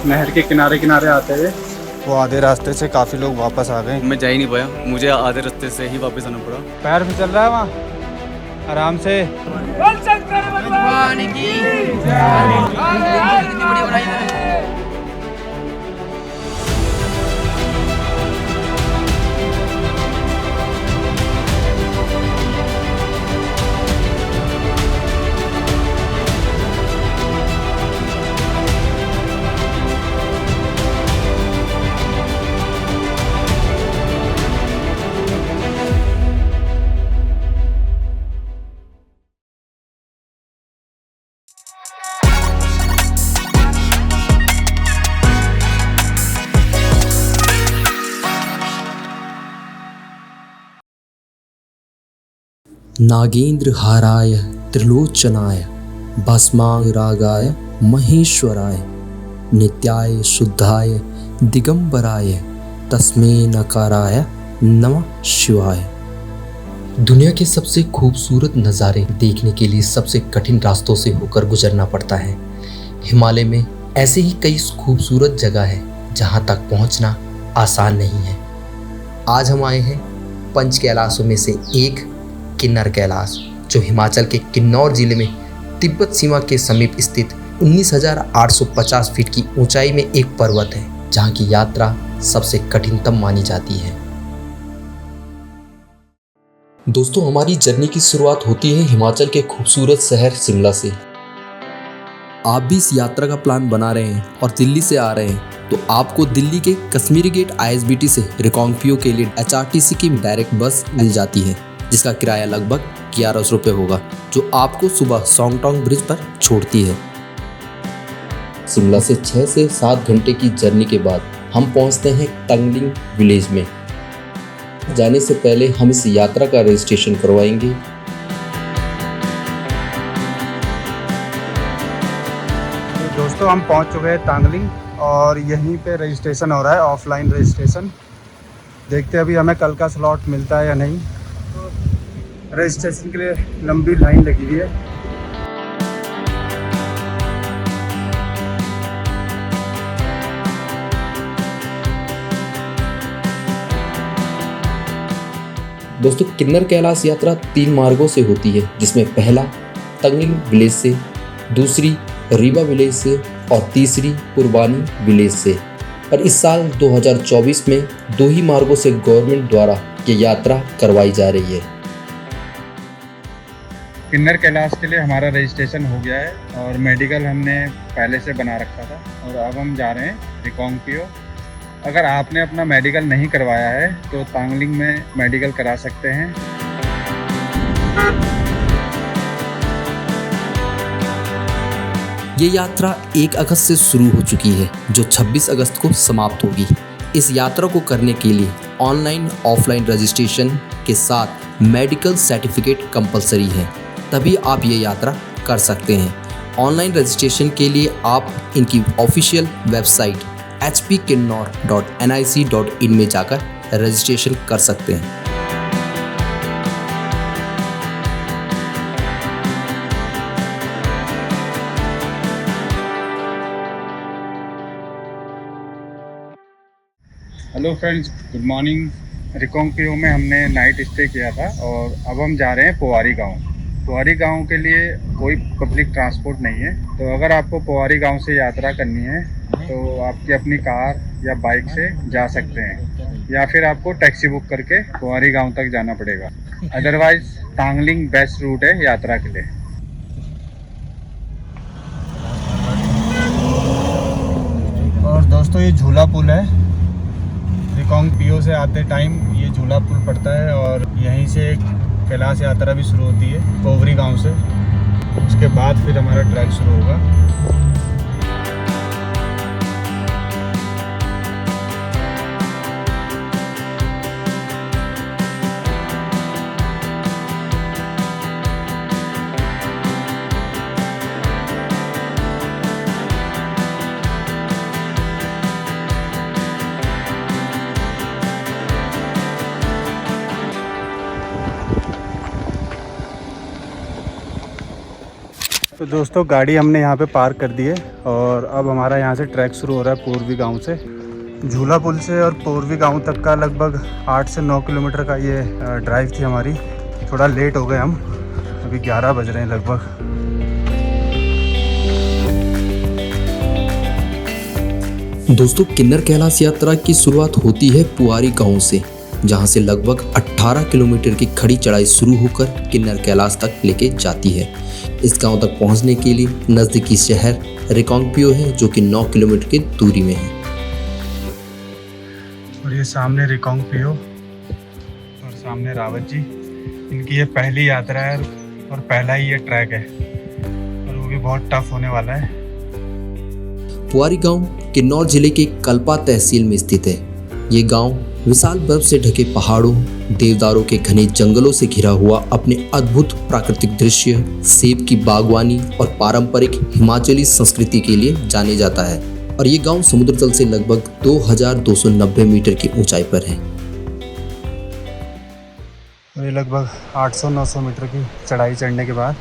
नहर के किनारे किनारे आते हुए। वो आधे रास्ते से काफ़ी लोग वापस आ गए। मैं जा ही नहीं पाया, मुझे आधे रास्ते से ही वापस आना पड़ा। पैर भी चल रहा है वहाँ आराम से। नागेंद्र हाराय त्रिलोचनाय भस्मांगरागाय महेश्वराय नित्याय शुद्धाय दिगंबराय तस्मै नकाराय नमः शिवाय। दुनिया के सबसे खूबसूरत नज़ारे देखने के लिए सबसे कठिन रास्तों से होकर गुजरना पड़ता है। हिमालय में ऐसे ही कई खूबसूरत जगह है जहां तक पहुंचना आसान नहीं है। आज हम आए हैं पंच कैलाशों में से एक किन्नर कैलाश, जो हिमाचल के किन्नौर जिले में तिब्बत सीमा के समीप स्थित 19,850 फीट की ऊंचाई में एक पर्वत है, जहां की यात्रा सबसे कठिनतम मानी जाती है। दोस्तों, हमारी जर्नी की शुरुआत होती है हिमाचल के खूबसूरत शहर शिमला से। आप भी इस यात्रा का प्लान बना रहे हैं और दिल्ली से आ रहे हैं तो आपको दिल्ली के कश्मीरी गेट ISBT से रिकांगपिओ के लिए HRTC की डायरेक्ट बस मिल जाती है, जिसका किराया लगभग 1100 रुपये होगा, जो आपको सुबह सॉन्गटोंग ब्रिज पर छोड़ती है। शिमला से 6 से 7 घंटे की जर्नी के बाद हम पहुंचते हैं तंगलिंग विलेज में। जाने से पहले हम इस यात्रा का रजिस्ट्रेशन करवाएंगे। तो दोस्तों, हम पहुंच चुके हैं तांगलिंग और यहीं पे रजिस्ट्रेशन हो रहा है, ऑफलाइन रजिस्ट्रेशन। देखते हैं अभी हमें कल का स्लॉट मिलता है या नहीं। रजिस्ट्रेशन के लिए लंबी लाइन लगी हुई है। दोस्तों, किन्नर कैलाश यात्रा 3 मार्गों से होती है, जिसमें पहला तंगलिंग विलेज से, दूसरी रीवा विलेज से और तीसरी पुरबानी विलेज से। पर इस साल 2024 में 2 ही मार्गों से गवर्नमेंट द्वारा ये यात्रा करवाई जा रही है। किन्नर कैलाश के लिए हमारा रजिस्ट्रेशन हो गया है और मेडिकल हमने पहले से बना रखा था और अब हम जा रहे हैं रिकांगपिओ। अगर आपने अपना मेडिकल नहीं करवाया है तो तांगलिंग में मेडिकल करा सकते हैं। ये यात्रा 1 अगस्त से शुरू हो चुकी है, जो 26 अगस्त को समाप्त होगी। इस यात्रा को करने के लिए ऑनलाइन ऑफलाइन रजिस्ट्रेशन के साथ मेडिकल सर्टिफिकेट कंपलसरी है, तभी आप ये यात्रा कर सकते हैं। ऑनलाइन रजिस्ट्रेशन के लिए आप इनकी ऑफिशियल वेबसाइट hpkinnor.nic.in में जाकर रजिस्ट्रेशन कर सकते हैं। Hello friends, good morning. Reckong Peo में हमने नाइट स्टे किया था और अब हम जा रहे हैं पोवारी गांव। पोवारी गांव के लिए कोई पब्लिक ट्रांसपोर्ट नहीं है, तो अगर आपको पोवारी गांव से यात्रा करनी है तो आपकी अपनी कार या बाइक से जा सकते हैं, या फिर आपको टैक्सी बुक करके पोवारी गांव तक जाना पड़ेगा। अदरवाइज तांगलिंग बेस्ट रूट है यात्रा के लिए। और दोस्तों, ये झूला पुल है। रिकांगपिओ से आते टाइम ये झूला पुल पड़ता है और यहीं से कैलाश यात्रा भी शुरू होती है पोवरी गांव से। उसके बाद फिर हमारा ट्रैक शुरू होगा। तो दोस्तों गाड़ी हमने यहाँ पे पार्क कर दी है और अब हमारा यहाँ से ट्रैक शुरू हो रहा है पूर्वी गांव से। झूला पुल से और पूर्वी गांव तक का लगभग 8 से 9 किलोमीटर का ये ड्राइव थी हमारी। थोड़ा लेट हो गए हम, अभी 11 बज रहे हैं लगभग। दोस्तों किन्नर कैलाश यात्रा की शुरुआत होती है पुआरी गांव से, जहां से लगभग 18 किलोमीटर की खड़ी चढ़ाई शुरू होकर किन्नर कैलाश तक लेके जाती है। इस गांव तक पहुंचने के लिए नज़दीकी शहर रिकांगपिओ है, जो कि 9 किलोमीटर की दूरी में है। और ये सामने रिकांगपिओ और सामने रावत जी। इनकी ये पहली यात्रा है और पहला ही ये ट्रैक है और वो भी बहुत टफ होने वाला है। पुआरी गांव किन्नौर जिले के कल्पा तहसील में स्थित है। ये गांव विशाल बर्फ से ढके पहाड़ों, देवदारों के घने जंगलों से घिरा हुआ अपने अद्भुत प्राकृतिक दृश्य, सेब की बागवानी और पारंपरिक हिमाचली संस्कृति के लिए जाने जाता है। और ये गांव समुद्र तल से लगभग 2290 मीटर की ऊंचाई पर है। ये लगभग 800-900 मीटर की चढ़ाई चढ़ने के बाद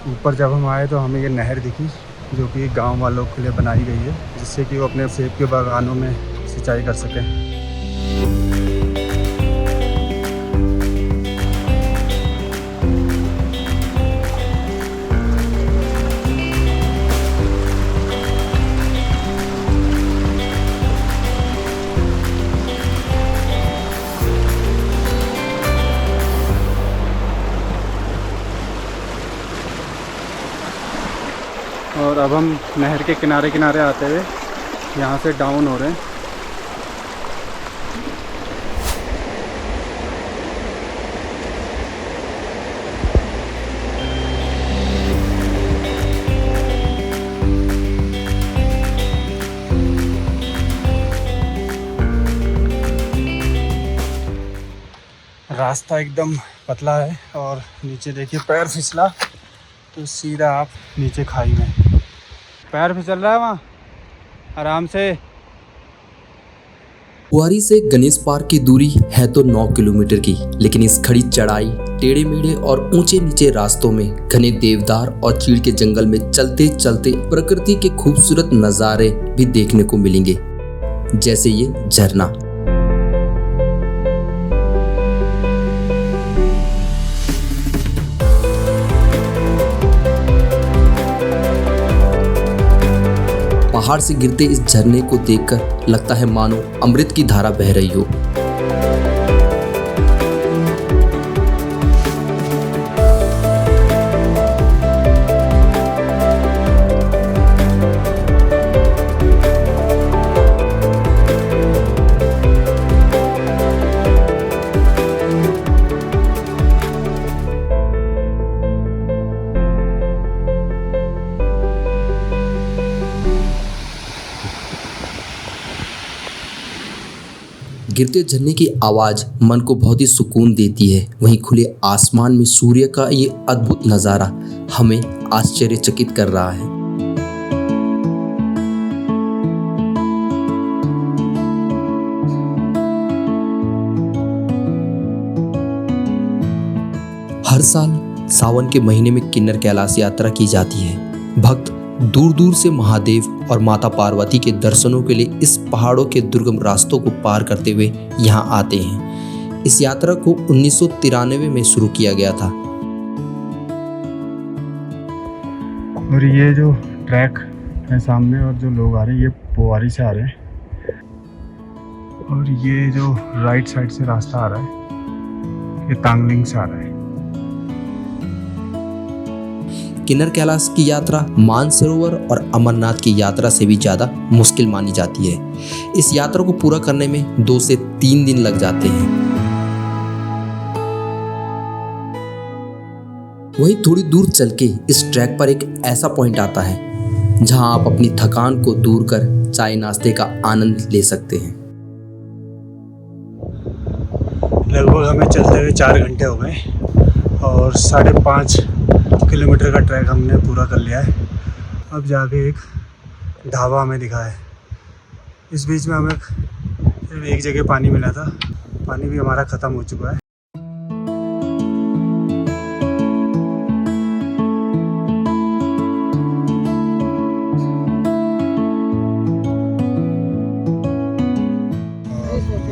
ऊपर जब हम आए तो हमें ये नहर दिखी, जो कि गांव वालों के लिए बनाई गई है, जिससे कि वो अपने सेब के बागानों में सिंचाई कर सकें। और अब हम नहर के किनारे किनारे आते हुए यहाँ से डाउन हो रहे हैं। रास्ता एकदम पतला है और नीचे देखिए पैर फिसला तो सीधा आप नीचे खाई में। पैर फिसल रहा है वहाँ, आराम से। पुआरी से गणेश पार्क की दूरी है तो 9 किलोमीटर की, लेकिन इस खड़ी चढ़ाई, टेढ़े मेढ़े और ऊंचे नीचे रास्तों में घने देवदार और चीड़ के जंगल में चलते चलते प्रकृति के खूबसूरत नज़ारे भी देखने को मिलेंगे, जैसे ये झरना। पहाड़ से गिरते इस झरने को देखकर लगता है मानो अमृत की धारा बह रही हो। गिरते झरने की आवाज मन को बहुत ही सुकून देती है। वहीं खुले आसमान में सूर्य का ये अद्भुत नज़ारा हमें आश्चर्यचकित कर रहा है। हर साल सावन के महीने में किन्नर कैलाश यात्रा की जाती है। भक्त दूर दूर से महादेव और माता पार्वती के दर्शनों के लिए इस पहाड़ों के दुर्गम रास्तों को पार करते हुए यहाँ आते हैं। इस यात्रा को 1993 में शुरू किया गया था। और ये जो ट्रैक है सामने और जो लोग आ रहे हैं ये पुआरी से आ रहे हैं। और ये जो राइट साइड से रास्ता आ रहा है ये तांगलिंग से आ रहा है। किन्नर कैलाश की यात्रा मानसरोवर और अमरनाथ की यात्रा से भी ज़्यादा मुश्किल मानी जाती है। इस यात्रा को पूरा करने में 2 से 3 दिन लग जाते हैं। वहीं थोड़ी दूर चल के इस ट्रैक पर एक ऐसा पॉइंट आता है जहां आप अपनी थकान को दूर कर चाय नाश्ते का आनंद ले सकते हैं। लगभग हमें चलते हुए 4 घंटे हो गए और 5.5 किलोमीटर का ट्रैक हमने पूरा कर लिया है। अब जाके एक ढाबा हमें दिखा है। इस बीच में हमें सिर्फ एक जगह पानी मिला था, पानी भी हमारा ख़त्म हो चुका है।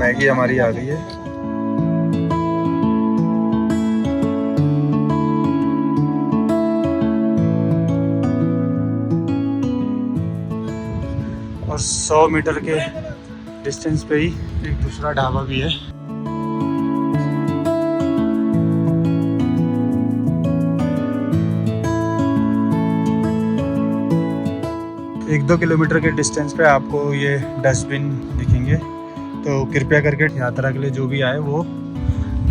मैगी हमारी आ गई है। और 100 मीटर के डिस्टेंस पे ही एक दूसरा ढाबा भी है। एक 2 किलोमीटर के डिस्टेंस पे आपको ये डस्टबिन दिखेंगे, तो कृपया करके यात्रा के लिए जो भी आए वो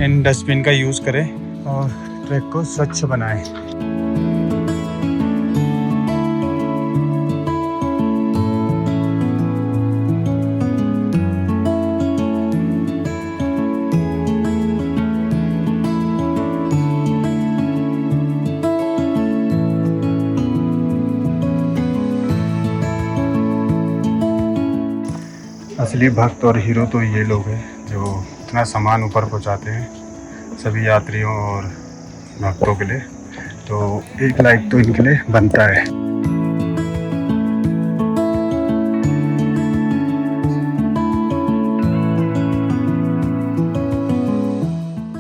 इन डस्टबिन का यूज़ करें और ट्रैक को स्वच्छ बनाएं। असली भक्त और हीरो तो ये लोग हैं जो इतना सामान ऊपर पहुंचाते हैं सभी यात्रियों और भक्तों के लिए, तो 1 लाइक तो इनके लिए बनता है।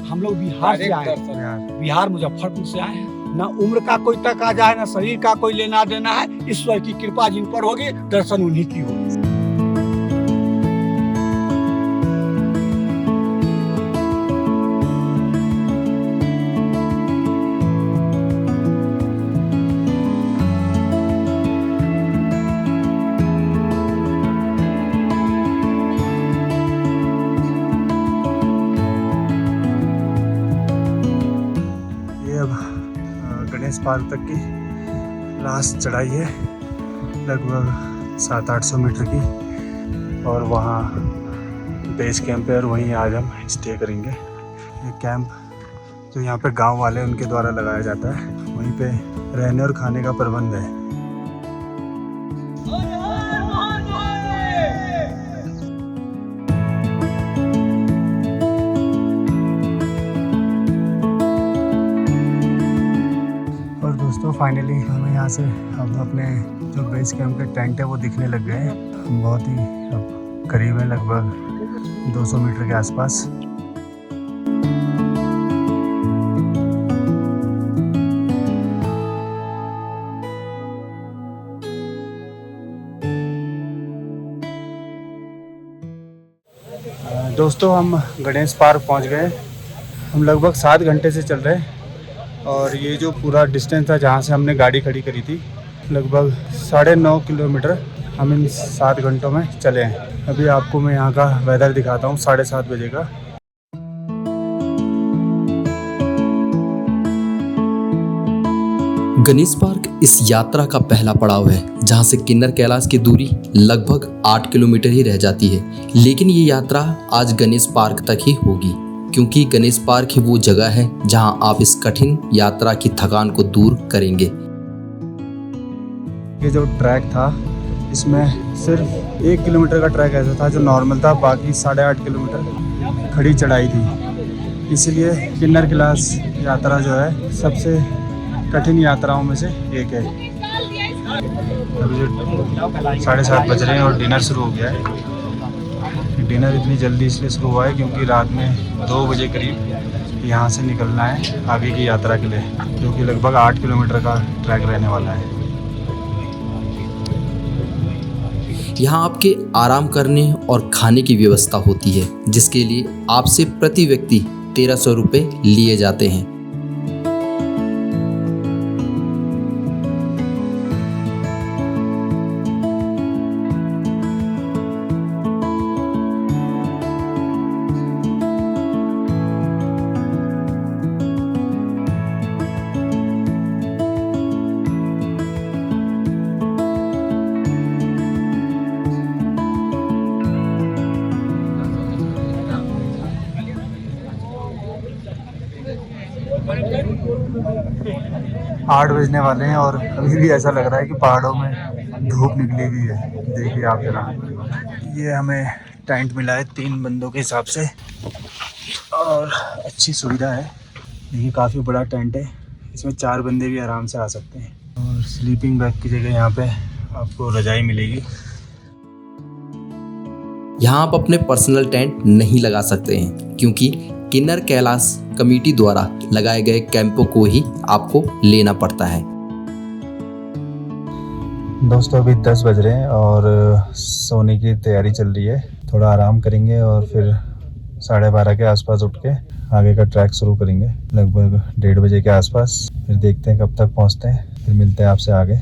हम लोग बिहार से आए हैं, बिहार मुजफ्फरपुर से आए हैं। ना उम्र का कोई तकाजा है, ना शरीर का कोई लेना देना है। ईश्वर की कृपा जिन पर होगी, दर्शन उन्हीं की होगी। गणेश पार्क तक की लास्ट चढ़ाई है, लगभग 700-800 मीटर की, और वहाँ बेस कैंप है और वहीं आज हम स्टे करेंगे। ये कैंप जो यहाँ पे गांव वाले हैं उनके द्वारा लगाया जाता है, वहीं पे रहने और खाने का प्रबंध है। दोस्तों फाइनली हमें यहाँ से अब अपने जो बेस कैंप के टेंट है वो दिखने लग गए हैं। हम बहुत ही अब करीब है, लगभग 200 मीटर के आसपास। दोस्तों हम गणेश पार्क पहुँच गए। हम लगभग 7 घंटे से चल रहे हैं और ये जो पूरा डिस्टेंस था जहाँ से हमने गाड़ी खड़ी करी थी, लगभग 9.5 किलोमीटर हम इन 7 घंटों में चले हैं। अभी आपको मैं यहाँ का वेदर दिखाता हूँ 7:30 बजे का। गणेश पार्क इस यात्रा का पहला पड़ाव है, जहाँ से किन्नर कैलाश की दूरी लगभग 8 किलोमीटर ही रह जाती है। लेकिन ये यात्रा आज गणेश पार्क तक ही होगी, क्योंकि गणेश पार्क ही वो जगह है जहां आप इस कठिन यात्रा की थकान को दूर करेंगे। ये जो ट्रैक था इसमें सिर्फ 1 किलोमीटर का ट्रैक ऐसा था जो नॉर्मल था, बाकी 8.5 किलोमीटर खड़ी चढ़ाई थी। इसीलिए किन्नर कैलाश यात्रा जो है सबसे कठिन यात्राओं में से एक है। अभी जो 7:30 बज रहे हैं और डिनर शुरू हो गया है। डिनर इतनी जल्दी इसलिए शुरू हुआ है क्योंकि रात में 2 बजे करीब यहाँ से निकलना है आगे की यात्रा के लिए, जो कि लगभग 8 किलोमीटर का ट्रैक रहने वाला है। यहाँ आपके आराम करने और खाने की व्यवस्था होती है, जिसके लिए आपसे प्रति व्यक्ति 1300 रुपये लिए जाते हैं। आठ बजने वाले हैं और अभी भी ऐसा लग रहा है कि पहाड़ों में धूप निकली हुई है। देखिए आप जरा, ये हमें टेंट मिला है 3 बंदों के हिसाब से और अच्छी सुविधा है। देखिए काफ़ी बड़ा टेंट है, इसमें 4 बंदे भी आराम से आ सकते हैं। और स्लीपिंग बैग की जगह यहाँ पे आपको रजाई मिलेगी। यहाँ आप अपने पर्सनल टेंट नहीं लगा सकते हैं, क्योंकि किन्नर कैलाश कमेटी द्वारा लगाए गए कैंपों को ही आपको लेना पड़ता है। दोस्तों अभी 10 बज रहे हैं और सोने की तैयारी चल रही है। थोड़ा आराम करेंगे और फिर 12:30 के आसपास उठ के आगे का ट्रैक शुरू करेंगे, लगभग 1:30 बजे के आसपास। फिर देखते हैं कब तक पहुंचते हैं, फिर मिलते हैं आपसे आगे।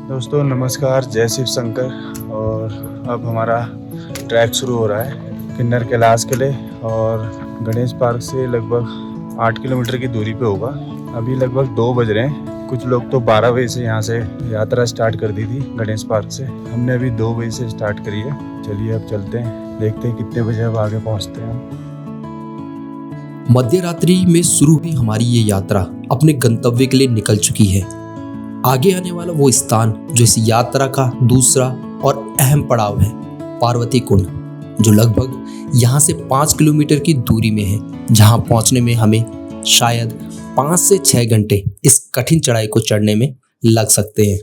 दोस्तों नमस्कार, जय शिव शंकर। और अब हमारा ट्रैक शुरू हो रहा है किन्नर कैलाश के लिए, और गणेश पार्क से लगभग 8 किलोमीटर की दूरी पे होगा। अभी लगभग 2 बज रहे हैं। कुछ लोग तो 12 बजे से यहाँ से यात्रा स्टार्ट कर दी थी गणेश पार्क से। हमने अभी 2 बजे से स्टार्ट करी है। चलिए अब चलते हैं, देखते हैं कितने बजे अब आगे पहुँचते हैं। मध्य रात्रि में शुरू हुई हमारी ये यात्रा अपने गंतव्य के लिए निकल चुकी है। आगे आने वाला वो स्थान जो इस यात्रा का दूसरा और अहम पड़ाव है, पार्वती कुंड, जो लगभग यहाँ से 5 किलोमीटर की दूरी में है, जहाँ पहुँचने में हमें शायद 5 से 6 घंटे इस कठिन चढ़ाई को चढ़ने में लग सकते हैं।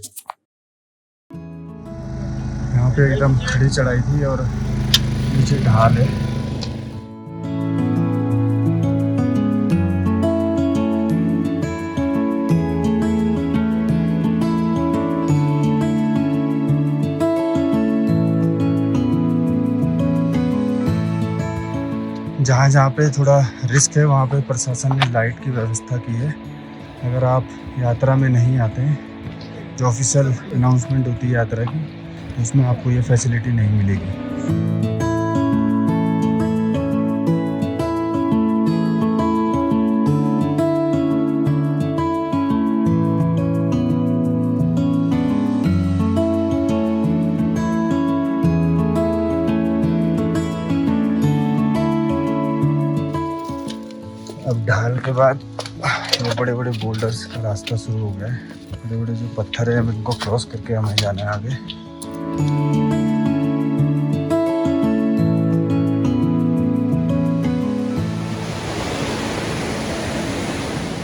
यहाँ पे एकदम खड़ी चढ़ाई थी और नीचे ढाल है। जहाँ पे थोड़ा रिस्क है वहाँ पे प्रशासन ने लाइट की व्यवस्था की है। अगर आप यात्रा में नहीं आते हैं, जो ऑफिशियल अनाउंसमेंट होती है यात्रा की, तो उसमें आपको ये फैसिलिटी नहीं मिलेगी। अब ढाल के बाद वो बड़े बड़े बोल्डर्स का रास्ता शुरू हो गया है। बड़े बड़े जो पत्थर है, अब इनको क्रॉस करके हमें जाना है आगे।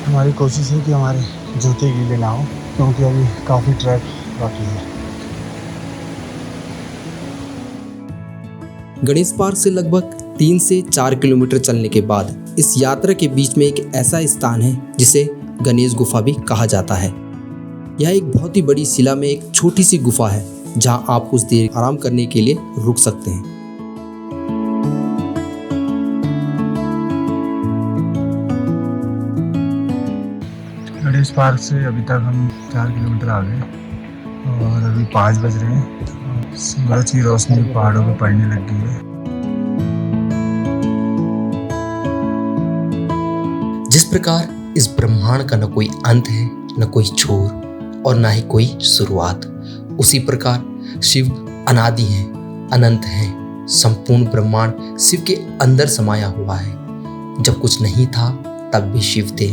हमारी कोशिश है कि हमारे जूते गीले ना हो, क्योंकि अभी काफ़ी ट्रैक बाकी है। गणेश पार्क से लगभग 3 से 4 किलोमीटर चलने के बाद इस यात्रा के बीच में एक ऐसा स्थान है जिसे गणेश गुफा भी कहा जाता है। यह एक बहुत ही बड़ी शिला में एक छोटी सी गुफा है, जहां आप कुछ देर आराम करने के लिए रुक सकते हैं। गणेश पार्क से अभी तक हम 4 किलोमीटर आ गए और अभी 5 बज रहे हैं। सूरज की रोशनी पहाड़ों पे पड़ने लग गई है। जिस प्रकार इस ब्रह्मांड का न कोई अंत है, न कोई छोर और न ही कोई शुरुआत, उसी प्रकार शिव अनादि है, अनंत है। संपूर्ण ब्रह्मांड शिव के अंदर समाया हुआ है। जब कुछ नहीं था तब भी शिव थे,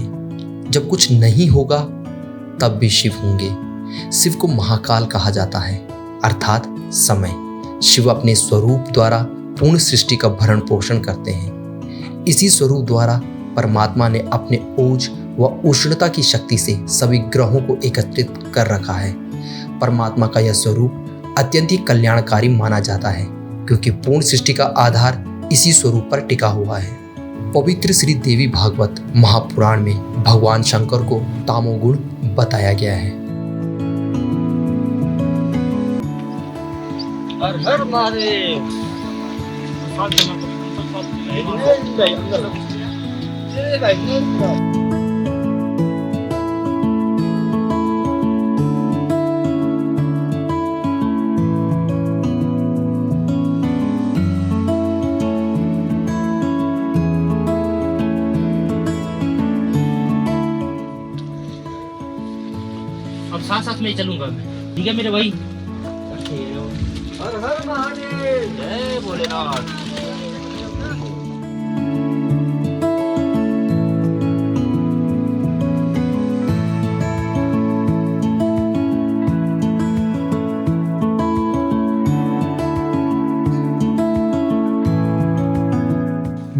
जब कुछ नहीं होगा तब भी शिव होंगे। शिव को महाकाल कहा जाता है, अर्थात समय। शिव अपने स्वरूप द्वारा पूर्ण सृष्टि का भरण पोषण करते हैं। इसी स्वरूप द्वारा परमात्मा ने अपने ओज व उष्णता की शक्ति से सभी ग्रहों को एकत्रित कर रखा है। परमात्मा का यह स्वरूप अत्यंत ही कल्याणकारी माना जाता है, क्योंकि पूर्ण सृष्टि का आधार इसी स्वरूप पर टिका हुआ है। पवित्र श्री देवी भागवत महापुराण में भगवान शंकर को तमोगुण बताया गया है। हर हर महादेव। अब साथ साथ में ही चलूंगा मैं, ठीक है मेरे भाई। हर हर महादेव। जय भोलेनाथ।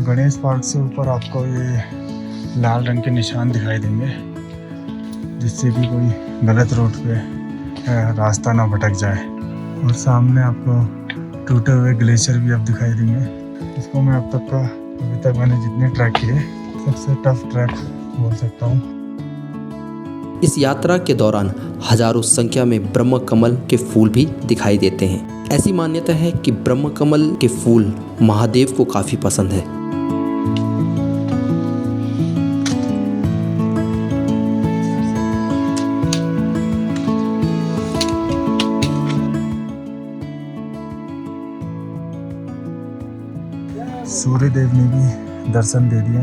गणेश पार्क से ऊपर आपको ये लाल रंग के निशान दिखाई देंगे, जिससे कि कोई गलत रूट पे रास्ता ना भटक जाए। और सामने आपको टूटे हुए ग्लेशियर भी अब दिखाई देंगे। इसको मैं अभी तक मैंने जितने ट्रैक किए सबसे टफ ट्रैक बोल सकता हूँ। इस यात्रा के दौरान हजारों संख्या में ब्रह्म कमल के फूल भी दिखाई देते हैं। ऐसी मान्यता है कि ब्रह्म कमल के फूल महादेव को काफी पसंद है। सूर्य देव ने भी दर्शन दे दिए।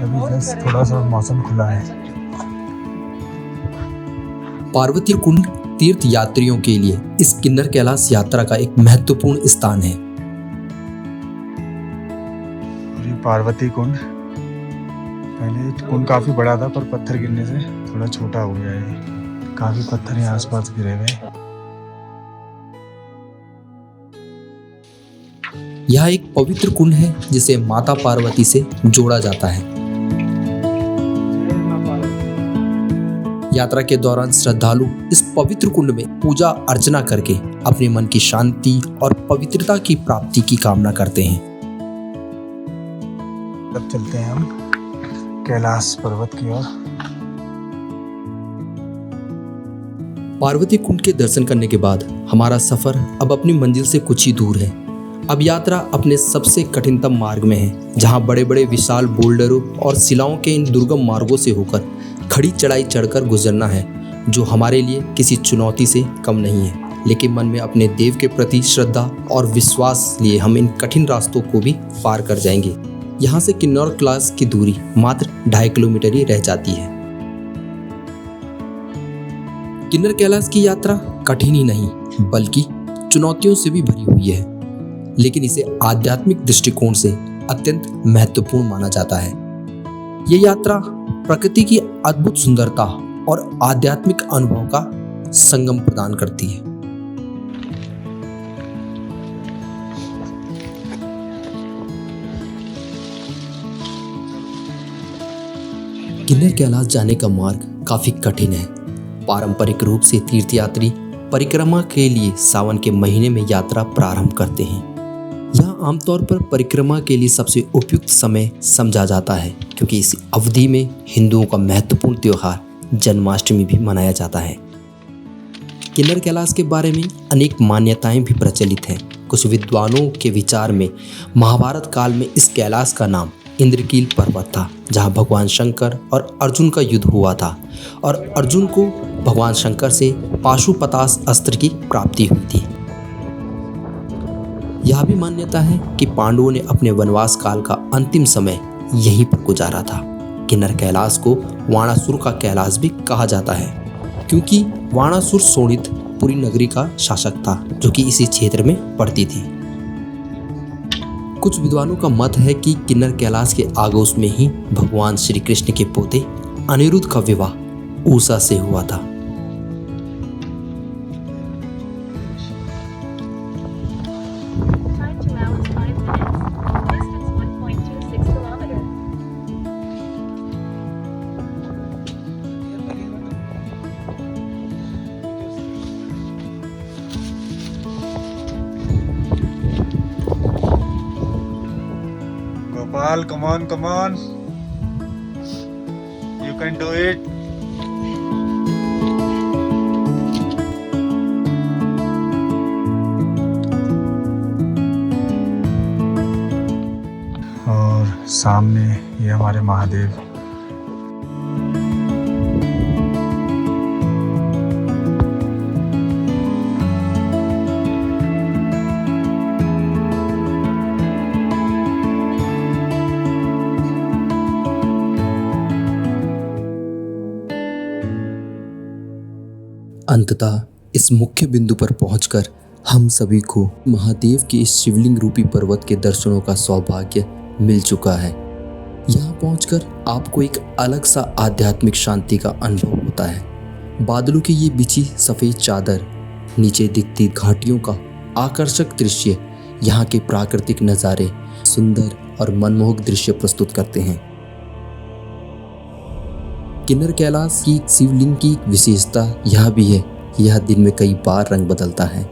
अभी जस्ट थोड़ा सा मौसम खुला है। पार्वती कुंड तीर्थ यात्रियों के लिए इस किन्नर कैलाश यात्रा का एक महत्वपूर्ण स्थान है। ये पार्वती कुंड, पहले कुंड काफी बड़ा था पर पत्थर गिरने से थोड़ा छोटा हो गया है। काफी पत्थर यहाँ आसपास गिरे हुए। यह एक पवित्र कुंड है जिसे माता पार्वती से जोड़ा जाता है। यात्रा के दौरान श्रद्धालु इस पवित्र कुंड में पूजा अर्चना करके अपने मन की शांति और पवित्रता की प्राप्ति की कामना करते हैं। अब चलते हैं हम कैलाश पर्वत की ओर। पार्वती कुंड के दर्शन करने के बाद हमारा सफर अब अपनी मंजिल से कुछ ही दूर है। अब यात्रा अपने सबसे कठिनतम मार्ग में है, जहां बड़े बड़े विशाल बोल्डरों और शिलाओं के इन दुर्गम मार्गों से होकर खड़ी चढ़ाई चढ़कर गुजरना है, जो हमारे लिए किसी चुनौती से कम नहीं है। लेकिन मन में अपने देव के प्रति श्रद्धा और विश्वास लिए हम इन कठिन रास्तों को भी पार कर जाएंगे। यहाँ से किन्नौर कैलाश की दूरी मात्र 2.5 किलोमीटर ही रह जाती है। किन्नर कैलाश की यात्रा कठिन ही नहीं बल्कि चुनौतियों से भी भरी हुई है, लेकिन इसे आध्यात्मिक दृष्टिकोण से अत्यंत महत्वपूर्ण माना जाता है। ये यात्रा प्रकृति की अद्भुत सुंदरता और आध्यात्मिक अनुभव का संगम प्रदान करती है। किन्नर कैलाश जाने का मार्ग काफी कठिन है। पारंपरिक रूप से तीर्थयात्री परिक्रमा के लिए सावन के महीने में यात्रा प्रारंभ करते हैं। यह आमतौर पर परिक्रमा के लिए सबसे उपयुक्त समय समझा जाता है, क्योंकि इस अवधि में हिंदुओं का महत्वपूर्ण त्योहार जन्माष्टमी भी मनाया जाता है। किन्नर कैलाश के बारे में अनेक मान्यताएं भी प्रचलित हैं। कुछ विद्वानों के विचार में महाभारत काल में इस कैलाश का नाम इंद्रकील पर्वत था, जहां भगवान शंकर और अर्जुन का युद्ध हुआ था और अर्जुन को भगवान शंकर से पाशुपतास अस्त्र की प्राप्ति हुई थी। यह भी मान्यता है कि पांडवों ने अपने वनवास काल का अंतिम समय यहीं पर गुजारा था। किन्नर कैलाश को वाणासुर का कैलाश भी कहा जाता है, क्योंकि वाणासुर शोणित पुरी नगरी का शासक था, जो कि इसी क्षेत्र में पड़ती थी। कुछ विद्वानों का मत है कि किन्नर कैलाश के आगोश में ही भगवान श्री कृष्ण के पोते अनिरुद्ध का विवाह उषा से हुआ था। Time 2 hours 5 minutes. Distance 1.26 kilometers. Gopal, come on, come on. You can do it. और सामने ये हमारे महादेव। अंततः इस मुख्य बिंदु पर पहुंचकर हम सभी को महादेव के इस शिवलिंग रूपी पर्वत के दर्शनों का सौभाग्य मिल चुका है। यहाँ पहुंचकर आपको एक अलग सा आध्यात्मिक शांति का अनुभव होता है। बादलों की ये बिछी सफ़ेद चादर, नीचे दिखती घाटियों का आकर्षक दृश्य यहाँ के प्राकृतिक नज़ारे सुंदर और मनमोहक दृश्य प्रस्तुत करते हैं। किन्नर कैलाश की शिवलिंग की विशेषता यह भी है, यह दिन में कई बार रंग बदलता है।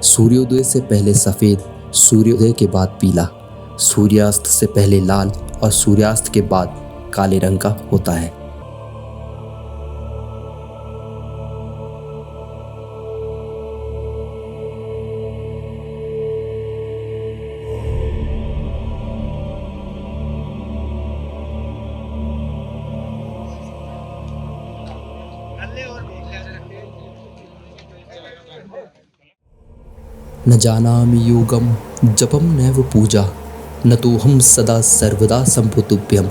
सूर्योदय से पहले सफ़ेद, सूर्योदय के बाद पीला, सूर्यास्त से पहले लाल और सूर्यास्त के बाद काले रंग का होता है। न जानामि योगम जपम नैव पूजा, न तो हम सदा सर्वदा संपुतुभ्यम,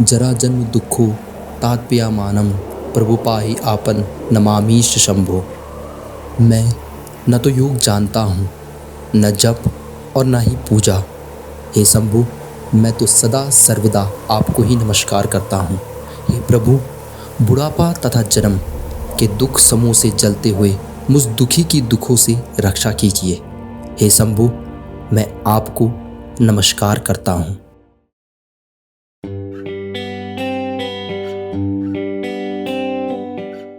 जरा जन्म दुखो तात्प्यमानम, प्रभु पाहि आपन नमामीश शंभो। मैं न तो योग जानता हूँ, न जप और न ही पूजा। हे शंभु, मैं तो सदा सर्वदा आपको ही नमस्कार करता हूँ। हे प्रभु, बुढ़ापा तथा जन्म के दुख समूह से जलते हुए मुझ दुखी की दुखों से रक्षा कीजिए। हे शंभु, मैं आपको नमस्कार करता हूँ।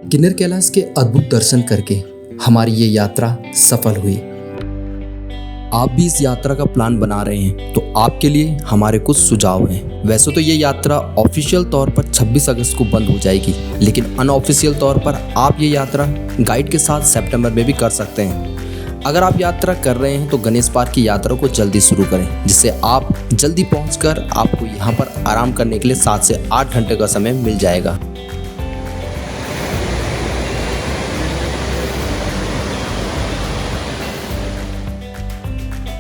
किन्नर कैलाश के अद्भुत दर्शन करके हमारी ये यात्रा सफल हुई। आप भी इस यात्रा का प्लान बना रहे हैं तो आपके लिए हमारे कुछ सुझाव हैं। वैसे तो ये यात्रा ऑफिशियल तौर पर 26 अगस्त को बंद हो जाएगी, लेकिन अनऑफिशियल तौर पर आप ये यात्रा गाइड के साथ सितंबर में भी कर सकते हैं। अगर आप यात्रा कर रहे हैं तो गणेश पार्क की यात्रा को जल्दी शुरू करें, जिससे आप जल्दी पहुंचकर आपको यहाँ पर आराम करने के लिए 7 से 8 घंटे का समय मिल जाएगा।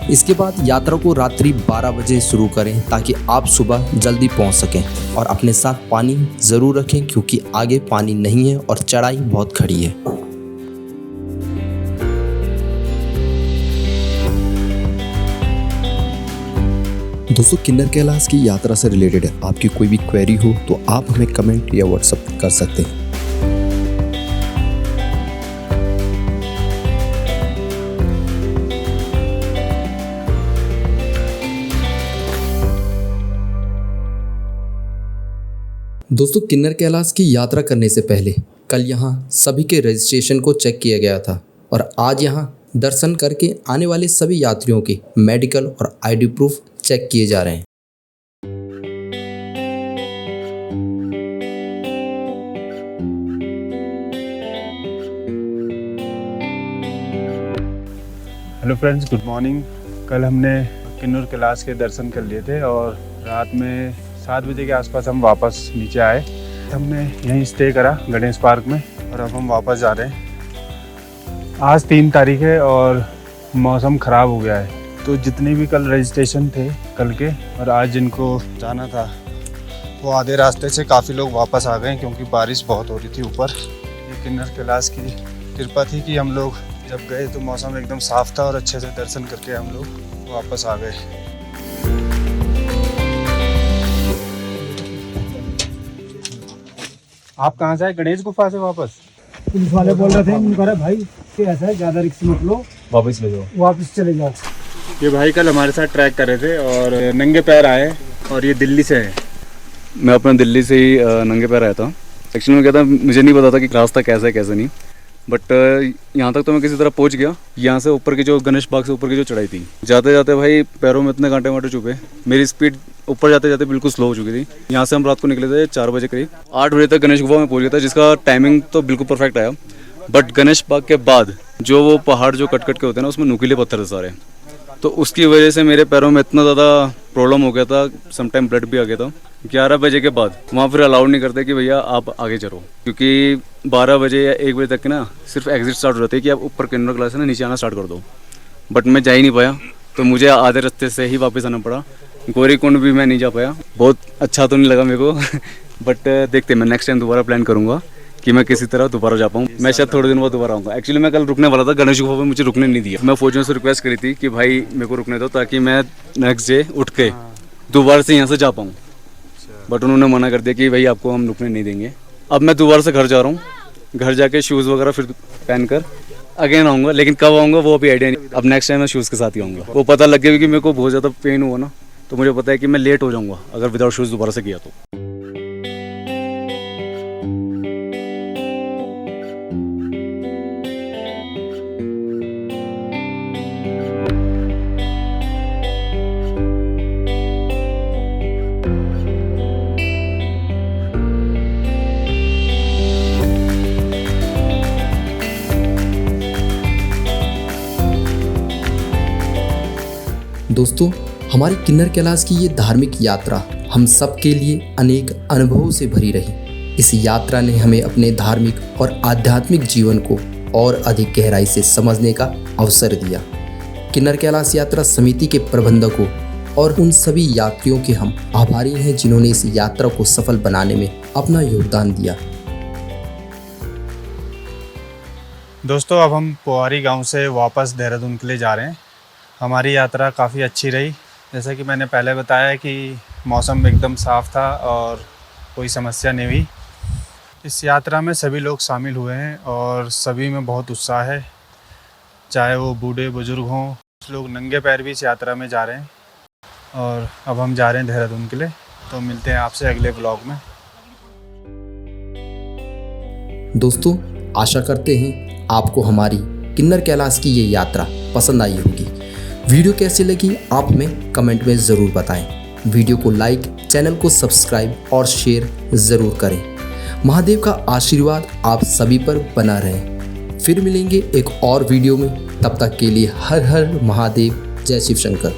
इसके बाद यात्रा को रात्रि 12 बजे शुरू करें ताकि आप सुबह जल्दी पहुंच सकें, और अपने साथ पानी ज़रूर रखें क्योंकि आगे पानी नहीं है और चढ़ाई बहुत खड़ी है। दोस्तों, किन्नर कैलाश की यात्रा से रिलेटेड आपकी कोई भी क्वेरी हो तो आप हमें कमेंट या व्हाट्सएप कर सकते हैं। दोस्तों, किन्नर कैलाश की यात्रा करने से पहले कल यहाँ सभी के रजिस्ट्रेशन को चेक किया गया था, और आज यहाँ दर्शन करके आने वाले सभी यात्रियों के मेडिकल और आईडी प्रूफ चेक किए जा रहे हैं। Hello friends, good morning. कल हमने किन्नर कैलाश के दर्शन कर लिए थे और रात में 7 बजे के आसपास हम वापस नीचे आए। हमने यहीं स्टे करा गणेश पार्क में, और अब हम वापस जा रहे हैं। आज 3 तारीख है और मौसम ख़राब हो गया है, तो जितने भी कल रजिस्ट्रेशन थे कल के और आज जिनको जाना था, वो आधे रास्ते से काफ़ी लोग वापस आ गए क्योंकि बारिश बहुत हो रही थी ऊपर। ये किन्नर कैलाश की कृपा थी कि हम लोग जब गए तो मौसम एकदम साफ़ था और अच्छे से दर्शन करके हम लोग वापस आ गए। आप कहाँ से आए? गणेश गुफा से वापस? पुलिस वाले बोल रहे थे, उनका रहा भाई कि ऐसा है, ज़्यादा रिस्क मत लो, वापस ले जाओ, वापस चले जाओ। ये भाई कल हमारे साथ ट्रैक कर रहे थे और नंगे पैर आए, और ये दिल्ली से है। मैं अपना दिल्ली से ही नंगे पैर आया था। एक्चुअली मैं कहता मुझे नहीं पता था कि रास्ता कैसा है कैसा नहीं, बट यहाँ तक तो मैं किसी तरह पहुँच गया। यहाँ से ऊपर की जो गणेश बाग से ऊपर की जो चढ़ाई थी, जाते जाते भाई पैरों में इतने कांटे वांटे चुभे। मेरी स्पीड ऊपर जाते जाते बिल्कुल स्लो हो चुकी थी। यहाँ से हम रात को निकले थे 4 बजे करीब, 8 बजे तक गणेश गुफा में पहुँच गया था, जिसका टाइमिंग तो बिल्कुल परफेक्ट आया। बट गणेश बाग के बाद जो वो पहाड़ जो कट कट के होते हैं ना, उसमें नुकीले पत्थर थे सारे, तो उसकी वजह से मेरे पैरों में इतना ज़्यादा प्रॉब्लम हो गया था, समटाइम ब्लड भी आ गया था। 11 बजे के बाद वहाँ फिर अलाउड नहीं करते कि भैया आप आगे चलो, क्योंकि 12 बजे या 1 बजे तक ना सिर्फ एग्जिट स्टार्ट हो जाते हैं कि आप ऊपर किन्नर कैलाश से ना नीचे आना स्टार्ट कर दो। बट मैं जा ही नहीं पाया, तो मुझे आधे रास्ते से ही वापस आना पड़ा। गौरीकुंड भी मैं नहीं जा पाया, बहुत अच्छा तो नहीं लगा मेरे को बट देखते, मैं नेक्स्ट टाइम दोबारा प्लान करूँगा कि मैं किसी तरह दोबारा जा पाऊँ। मैं शायद थोड़े दिन बाद दोबारा आऊँगा। एक्चुअली मैं कल रुकने वाला था गणेश गुफा पे, मुझे रुकने नहीं दिया। मैं फौजियों से रिक्वेस्ट करी थी कि भाई मेरे को रुकने दो ताकि मैं नेक्स्ट डे उठ के दोबारा से यहाँ से जा पाऊँ, बट उन्होंने मना कर दिया कि भाई आपको हम रुकने नहीं देंगे। अब मैं दोबारा से घर जा रहा हूँ, घर जाके शूज़ वगैरह फिर पहन कर अगेन आऊँगा, लेकिन कब आऊँगा वो अभी आइडिया नहीं। अब नेक्स्ट टाइम मैं शूज़ के साथ ही आऊँगा। वो पता लग गया कि मेरे को बहुत ज़्यादा पेन हुआ ना, तो मुझे पता है कि मैं लेट हो जाऊँगा अगर विदाउट शूज़ दोबारा से किया तो। दोस्तों, हमारी किन्नर कैलाश की ये धार्मिक यात्रा हम सब के लिए अनेक अनुभवों से भरी रही। इस यात्रा ने हमें अपने धार्मिक और आध्यात्मिक जीवन को और अधिक गहराई से समझने का अवसर दिया। किन्नर कैलाश यात्रा समिति के प्रबंधकों और उन सभी यात्रियों के हम आभारी हैं जिन्होंने इस यात्रा को सफल बनाने में अपना योगदान दिया। दोस्तों, अब हम पोवारी गांव से वापस देहरादून के लिए जा रहे हैं। हमारी यात्रा काफ़ी अच्छी रही। जैसा कि मैंने पहले बताया कि मौसम एकदम साफ़ था और कोई समस्या नहीं हुई। इस यात्रा में सभी लोग शामिल हुए हैं और सभी में बहुत उत्साह है, चाहे वो बूढ़े बुजुर्ग हों। कुछ लोग नंगे पैर भी इस यात्रा में जा रहे हैं और अब हम जा रहे हैं देहरादून के लिए। तो मिलते हैं आपसे अगले व्लॉग में। दोस्तों, आशा करते हैं आपको हमारी किन्नर कैलाश की ये यात्रा पसंद आई होगी। वीडियो कैसी लगी आप हमें कमेंट में ज़रूर बताएं। वीडियो को लाइक, चैनल को सब्सक्राइब और शेयर ज़रूर करें। महादेव का आशीर्वाद आप सभी पर बना रहे। फिर मिलेंगे एक और वीडियो में। तब तक के लिए हर हर महादेव। जय शिव शंकर।